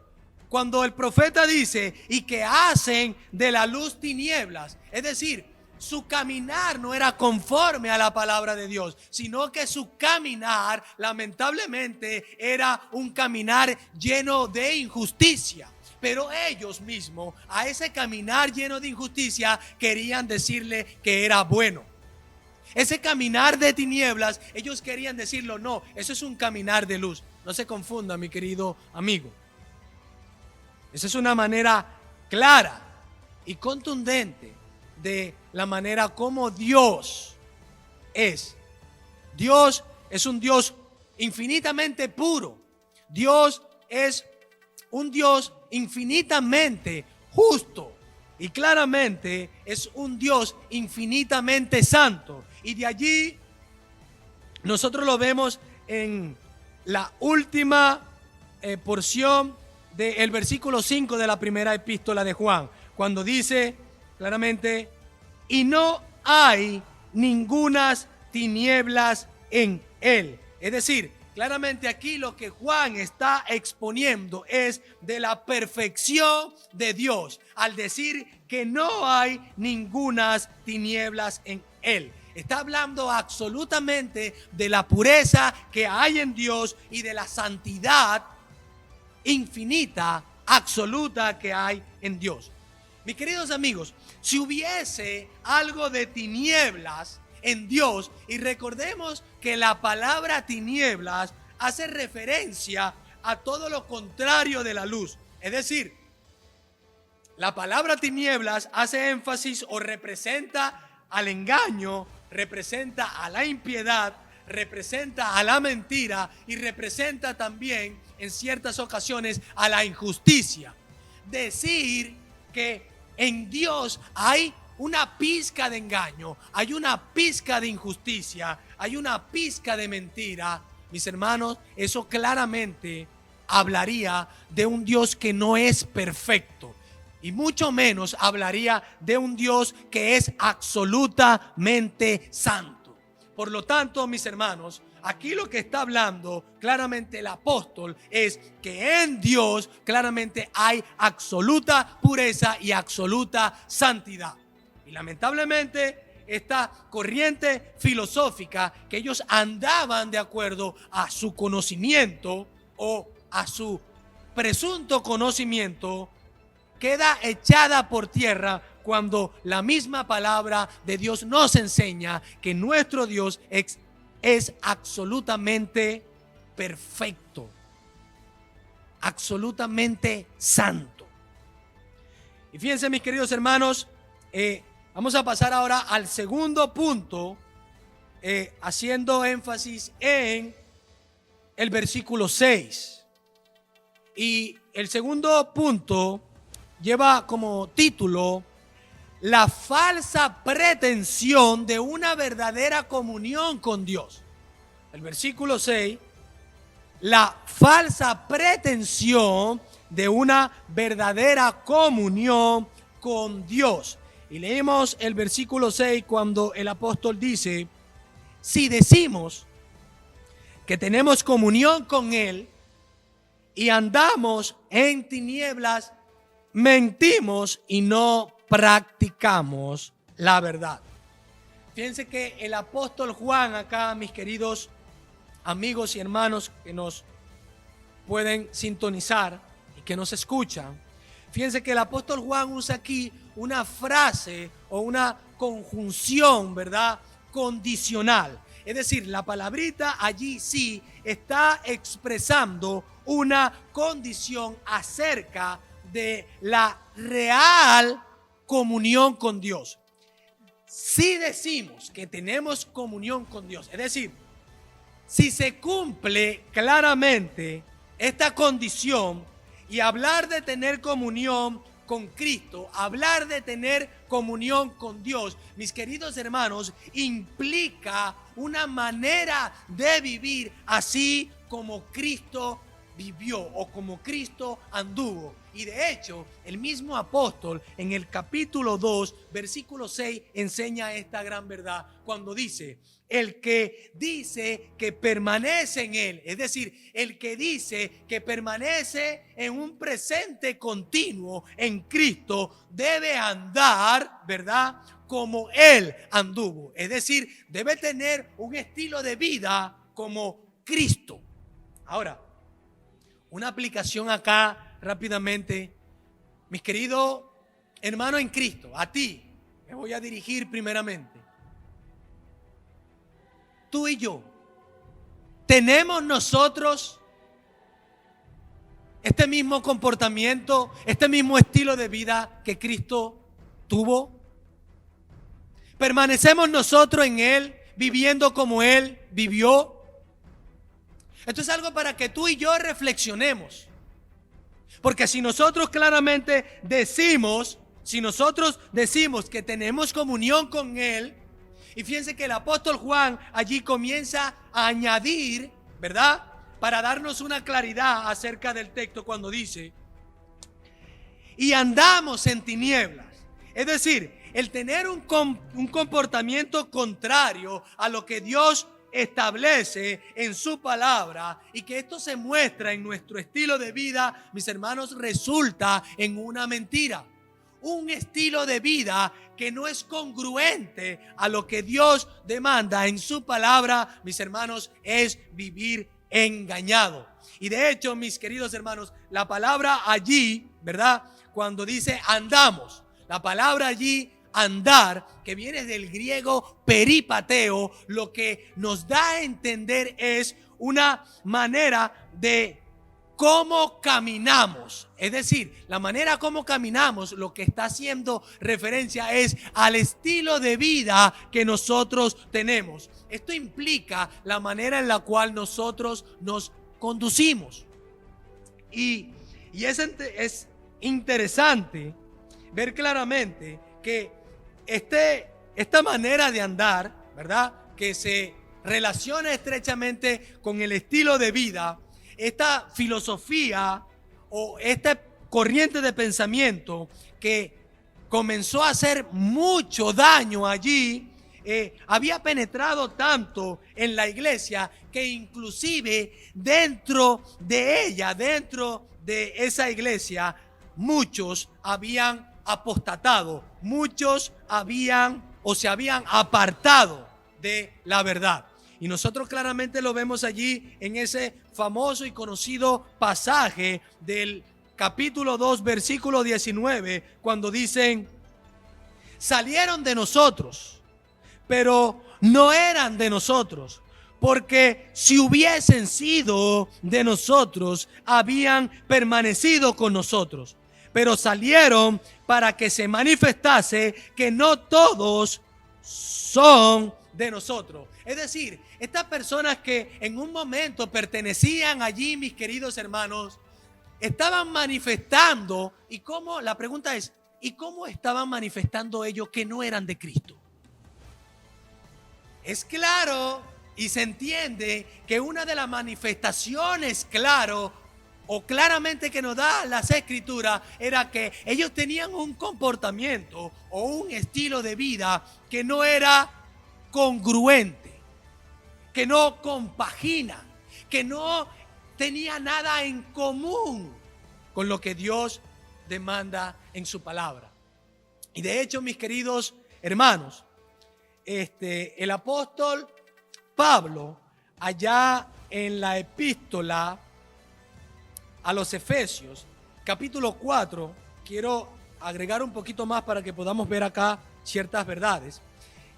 Cuando el profeta dice, y que hacen de la luz tinieblas, es decir, su caminar no era conforme a la palabra de Dios, sino que su caminar, lamentablemente, era un caminar lleno de injusticia. Pero ellos mismos, a ese caminar lleno de injusticia, querían decirle que era bueno. Ese caminar de tinieblas, ellos querían decirlo, no, eso es un caminar de luz. No se confunda, mi querido amigo. Esa es una manera clara y contundente de la manera como Dios es. Dios es un Dios infinitamente puro. Dios es un Dios infinitamente justo. Y claramente es un Dios infinitamente santo. Y de allí nosotros lo vemos en la última porción del versículo 5 de la primera epístola de Juan, cuando dice claramente, y no hay ningunas tinieblas en él. Es decir, claramente aquí lo que Juan está exponiendo es de la perfección de Dios, al decir que no hay ningunas tinieblas en él. Está hablando absolutamente de la pureza que hay en Dios y de la santidad infinita, absoluta que hay en Dios. Mis queridos amigos, si hubiese algo de tinieblas en Dios, y recordemos que la palabra tinieblas hace referencia a todo lo contrario de la luz, es decir, la palabra tinieblas hace énfasis o representa al engaño, representa a la impiedad, representa a la mentira y representa también en ciertas ocasiones a la injusticia. Decir que en Dios hay una pizca de engaño, hay una pizca de injusticia, hay una pizca de mentira, mis hermanos, eso claramente hablaría de un Dios que no es perfecto. Y mucho menos hablaría de un Dios que es absolutamente santo. Por lo tanto, mis hermanos, aquí lo que está hablando claramente el apóstol es que en Dios claramente hay absoluta pureza y absoluta santidad. Y lamentablemente esta corriente filosófica que ellos andaban de acuerdo a su conocimiento o a su presunto conocimiento queda echada por tierra cuando la misma palabra de Dios nos enseña que nuestro Dios es absolutamente perfecto, absolutamente santo. Y fíjense, mis queridos hermanos, vamos a pasar ahora al segundo punto, haciendo énfasis en el versículo 6. Y el segundo punto lleva como título la falsa pretensión de una verdadera comunión con Dios. El versículo 6, la falsa pretensión de una verdadera comunión con Dios. Y leemos el versículo 6 cuando el apóstol dice, si decimos que tenemos comunión con Él y andamos en tinieblas, mentimos y no practicamos la verdad. Fíjense que el apóstol Juan acá, mis queridos amigos y hermanos que nos pueden sintonizar y que nos escuchan, fíjense que el apóstol Juan usa aquí una frase o una conjunción, ¿verdad?, condicional. Es decir, la palabrita allí sí está expresando una condición acerca de la real comunión con Dios. Si decimos que tenemos comunión con Dios, es decir, si se cumple claramente esta condición, y hablar de tener comunión con Cristo, hablar de tener comunión con Dios, mis queridos hermanos, implica una manera de vivir así como Cristo vivió o como Cristo anduvo. Y de hecho, el mismo apóstol en el capítulo 2, versículo 6, enseña esta gran verdad cuando dice: el que dice que permanece en él, es decir, el que dice que permanece en un presente continuo en Cristo, debe andar, ¿verdad?, como él anduvo. Es decir, debe tener un estilo de vida como Cristo. Ahora, una aplicación acá rápidamente. Mis queridos hermanos en Cristo, a ti me voy a dirigir primeramente. Tú y yo, ¿tenemos nosotros este mismo comportamiento, este mismo estilo de vida que Cristo tuvo? ¿Permanecemos nosotros en Él, viviendo como Él vivió? Esto es algo para que tú y yo reflexionemos. Porque si nosotros claramente decimos, que tenemos comunión con Él, y fíjense que el apóstol Juan allí comienza a añadir, ¿verdad?, para darnos una claridad acerca del texto cuando dice: y andamos en tinieblas. Es decir, el tener un comportamiento contrario a lo que Dios establece en su palabra, y que esto se muestra en nuestro estilo de vida, mis hermanos, resulta en una mentira. Un estilo de vida que no es congruente a lo que Dios demanda en su palabra, mis hermanos, es vivir engañado. Y de hecho, mis queridos hermanos, la palabra allí, ¿verdad?, cuando dice andamos, la palabra allí andar, que viene del griego peripateo, lo que nos da a entender es una manera de cómo caminamos. Es decir, la manera como caminamos, lo que está haciendo referencia es al estilo de vida que nosotros tenemos. Esto implica la manera en la cual nosotros nos conducimos. Y es interesante ver claramente que esta manera de andar, ¿verdad?, que se relaciona estrechamente con el estilo de vida, esta filosofía o esta corriente de pensamiento que comenzó a hacer mucho daño allí, había penetrado tanto en la iglesia que inclusive dentro de ella, dentro de esa iglesia, muchos habían apostatado, muchos se habían apartado de la verdad. Y nosotros claramente lo vemos allí en ese famoso y conocido pasaje del capítulo 2, versículo 19, cuando dicen: salieron de nosotros, pero no eran de nosotros, porque si hubiesen sido de nosotros, habían permanecido con nosotros. Pero salieron para que se manifestase que no todos son de nosotros. Es decir, estas personas que en un momento pertenecían allí, mis queridos hermanos, estaban manifestando. La pregunta es: ¿y cómo estaban manifestando ellos que no eran de Cristo? Es claro y se entiende que una de las manifestaciones claramente que nos da las escrituras era que ellos tenían un comportamiento o un estilo de vida que no era congruente, que no compagina, que no tenía nada en común con lo que Dios demanda en su palabra. Y de hecho, mis queridos hermanos, el apóstol Pablo, allá en la epístola a los Efesios, capítulo 4, quiero agregar un poquito más para que podamos ver acá ciertas verdades.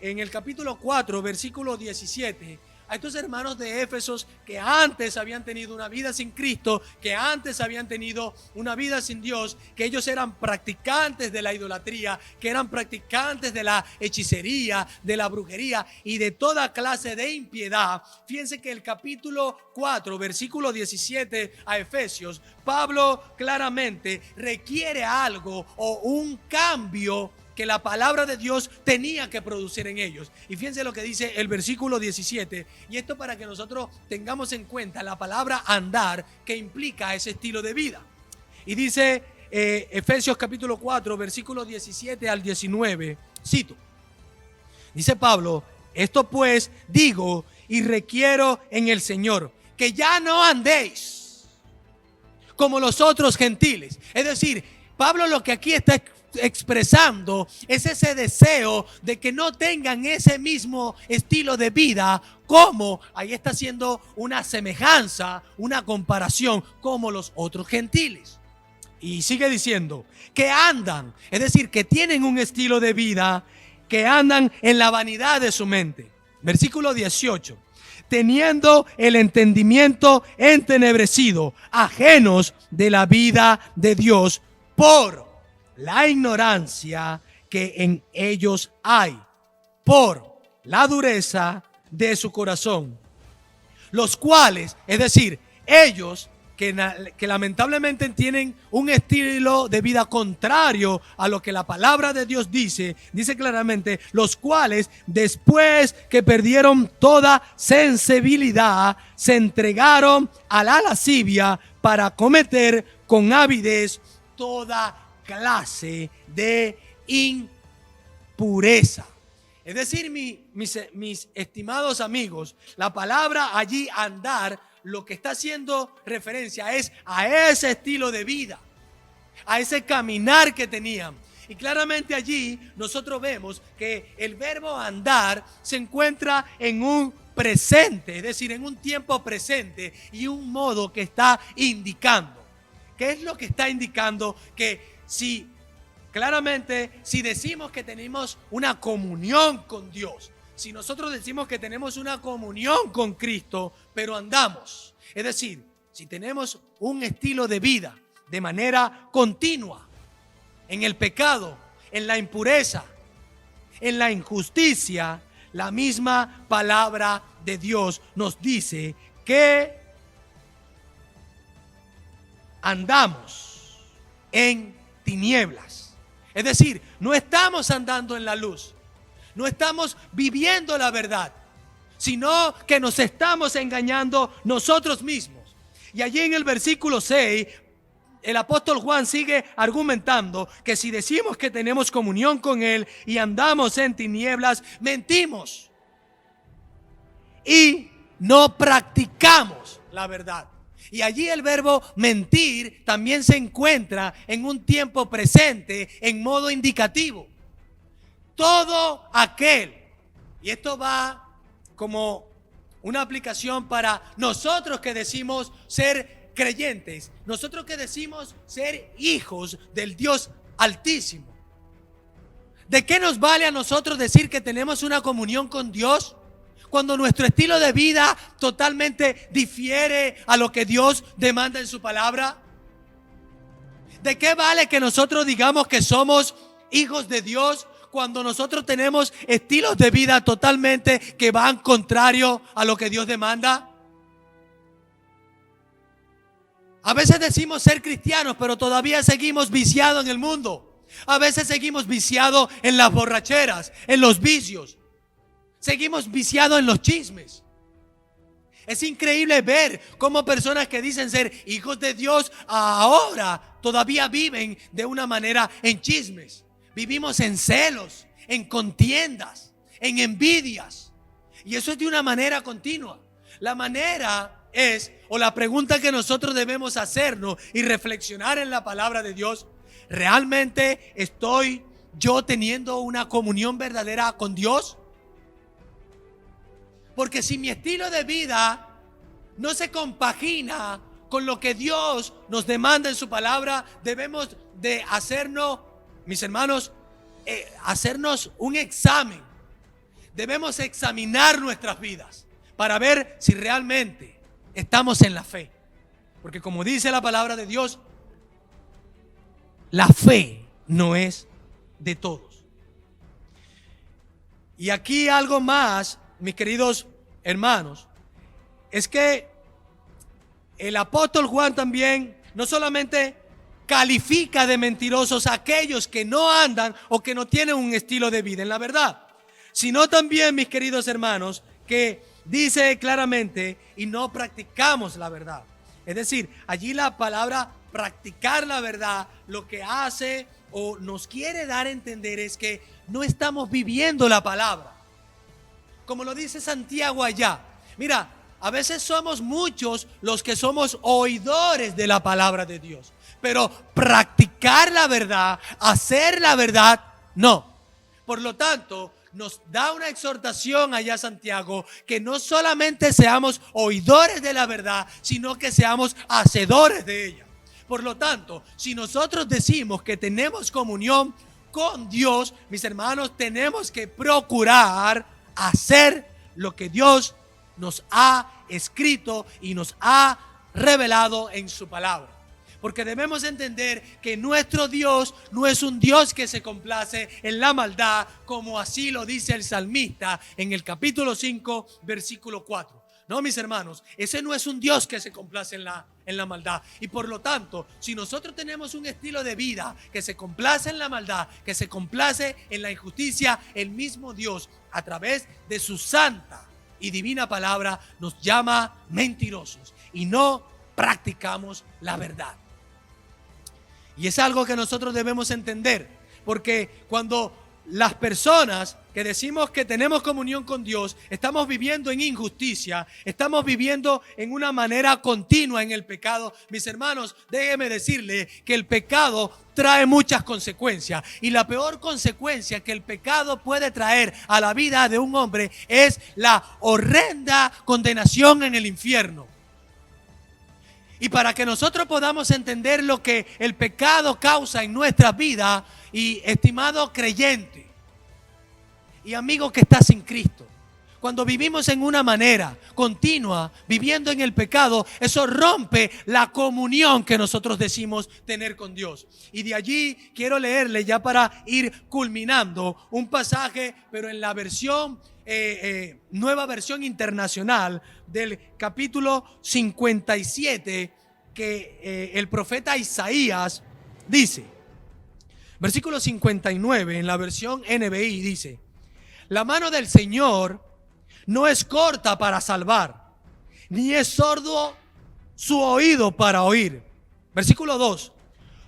En el capítulo 4, versículo 17, a estos hermanos de Éfesos que antes habían tenido una vida sin Cristo, que antes habían tenido una vida sin Dios, que ellos eran practicantes de la idolatría, que eran practicantes de la hechicería, de la brujería y de toda clase de impiedad. Fíjense que el capítulo 4, versículo 17 a Efesios, Pablo claramente requiere algo o un cambio que la palabra de Dios tenía que producir en ellos. Y fíjense lo que dice el versículo 17, y esto para que nosotros tengamos en cuenta la palabra andar, que implica ese estilo de vida. Y dice Efesios capítulo 4, versículo 17 al 19, cito, dice Pablo: esto pues digo y requiero en el Señor, que ya no andéis como los otros gentiles. Es decir, Pablo lo que aquí está expresando es ese deseo de que no tengan ese mismo estilo de vida, como ahí está haciendo una semejanza, una comparación, como los otros gentiles. Y sigue diciendo que andan, es decir, que tienen un estilo de vida, que andan en la vanidad de su mente. Versículo 18, teniendo el entendimiento entenebrecido, ajenos de la vida de Dios por la ignorancia que en ellos hay, por la dureza de su corazón, los cuales, es decir, ellos que lamentablemente tienen un estilo de vida contrario a lo que la palabra de Dios dice claramente, los cuales después que perdieron toda sensibilidad, se entregaron a la lascivia para cometer con avidez toda clase de impureza. Es decir, mis estimados amigos, la palabra allí andar, lo que está haciendo referencia es a ese estilo de vida, a ese caminar que tenían. Y claramente allí nosotros vemos que el verbo andar se encuentra en un presente, es decir, en un tiempo presente y un modo que está indicando. ¿Qué es lo que está indicando? Que si decimos que tenemos una comunión con Dios, si nosotros decimos que tenemos una comunión con Cristo, pero andamos, es decir, si tenemos un estilo de vida de manera continua en el pecado, en la impureza, en la injusticia, la misma palabra de Dios nos dice que andamos en tinieblas. Es decir, no estamos andando en la luz, no estamos viviendo la verdad, sino que nos estamos engañando nosotros mismos. Y allí en el versículo 6, el apóstol Juan sigue argumentando que si decimos que tenemos comunión con Él y andamos en tinieblas, mentimos y no practicamos la verdad. Y allí el verbo mentir también se encuentra en un tiempo presente, en modo indicativo. Todo aquel, y esto va como una aplicación para nosotros que decimos ser creyentes, nosotros que decimos ser hijos del Dios Altísimo. ¿De qué nos vale a nosotros decir que tenemos una comunión con Dios cuando nuestro estilo de vida totalmente difiere a lo que Dios demanda en su palabra? ¿De qué vale que nosotros digamos que somos hijos de Dios cuando nosotros tenemos estilos de vida totalmente que van contrario a lo que Dios demanda? A veces decimos ser cristianos, pero todavía seguimos viciados en el mundo. A veces seguimos viciados en las borracheras, en los vicios. Seguimos viciados en los chismes. Es increíble ver cómo personas que dicen ser hijos de Dios ahora todavía viven de una manera en chismes. Vivimos en celos, en contiendas, en envidias. Y eso es de una manera continua. La manera es, o la pregunta que nosotros debemos hacernos y reflexionar en la palabra de Dios: ¿realmente estoy yo teniendo una comunión verdadera con Dios? Porque si mi estilo de vida no se compagina con lo que Dios nos demanda en su palabra, debemos de hacernos, mis hermanos, hacernos un examen. Debemos examinar nuestras vidas para ver si realmente estamos en la fe. Porque como dice la palabra de Dios, la fe no es de todos. Y aquí algo más, mis queridos hermanos, es que el apóstol Juan también no solamente califica de mentirosos a aquellos que no andan o que no tienen un estilo de vida en la verdad, sino también, mis queridos hermanos, que dice claramente y no practicamos la verdad. Es decir, allí la palabra practicar la verdad lo que hace o nos quiere dar a entender es que no estamos viviendo la palabra. Como lo dice Santiago allá. Mira, a veces somos muchos los que somos oidores de la palabra de Dios, pero practicar la verdad, hacer la verdad, no. Por lo tanto, nos da una exhortación allá Santiago, que no solamente seamos oidores de la verdad, sino que seamos hacedores de ella. Por lo tanto, si nosotros decimos que tenemos comunión con Dios, mis hermanos, tenemos que procurar hacer lo que Dios nos ha escrito y nos ha revelado en su palabra. Porque debemos entender que nuestro Dios no es un Dios que se complace en la maldad, como así lo dice el salmista en el capítulo 5, versículo 4. No, mis hermanos, ese no es un Dios que se complace en la maldad. Y por lo tanto, si nosotros tenemos un estilo de vida que se complace en la maldad, que se complace en la injusticia, el mismo Dios, a través de su santa y divina palabra, nos llama mentirosos y no practicamos la verdad. Y es algo que nosotros debemos entender, porque cuando las personas que decimos que tenemos comunión con Dios, estamos viviendo en injusticia, estamos viviendo en una manera continua en el pecado, mis hermanos, déjenme decirle que el pecado trae muchas consecuencias, y la peor consecuencia que el pecado puede traer a la vida de un hombre es la horrenda condenación en el infierno. Y para que nosotros podamos entender lo que el pecado causa en nuestra vida, y estimado creyente y amigo que está sin Cristo, cuando vivimos en una manera continua, viviendo en el pecado, eso rompe la comunión que nosotros decimos tener con Dios. Y de allí quiero leerle, ya para ir culminando, un pasaje, pero en la versión nueva versión internacional, del capítulo 57, que el profeta Isaías dice, versículo 59 en la versión NBI dice: la mano del Señor no es corta para salvar, ni es sordo su oído para oír. Versículo 2: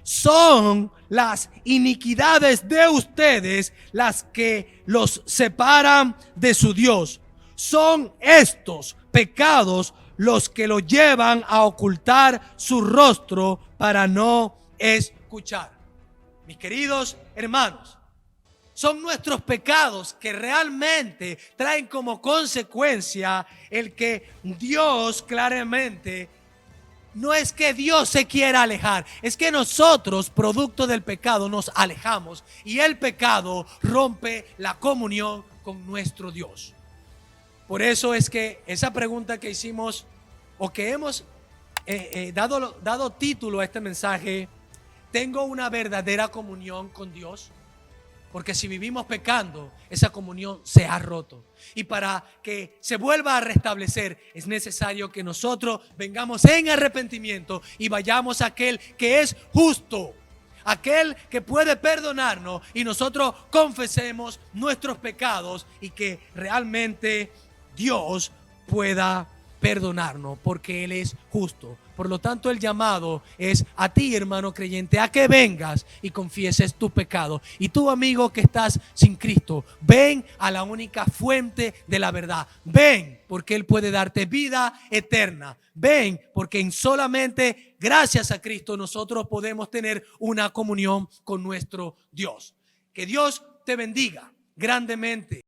son las iniquidades de ustedes las que los separan de su Dios. Son estos pecados los que lo llevan a ocultar su rostro para no escuchar. Mis queridos hermanos, son nuestros pecados que realmente traen como consecuencia el que Dios claramente, no es que Dios se quiera alejar, es que nosotros, producto del pecado, nos alejamos, y el pecado rompe la comunión con nuestro Dios. Por eso es que esa pregunta que hicimos, o que hemos dado título a este mensaje, ¿tengo una verdadera comunión con Dios? Porque si vivimos pecando, esa comunión se ha roto. Y para que se vuelva a restablecer, es necesario que nosotros vengamos en arrepentimiento y vayamos a aquel que es justo, aquel que puede perdonarnos, y nosotros confesemos nuestros pecados, y que realmente Dios pueda perdonarnos, porque Él es justo. Por lo tanto, el llamado es a ti, hermano creyente, a que vengas y confieses tu pecado. Y tú, amigo que estás sin Cristo, ven a la única fuente de la verdad. Ven, porque Él puede darte vida eterna. Ven, porque en solamente gracias a Cristo nosotros podemos tener una comunión con nuestro Dios. Que Dios te bendiga grandemente.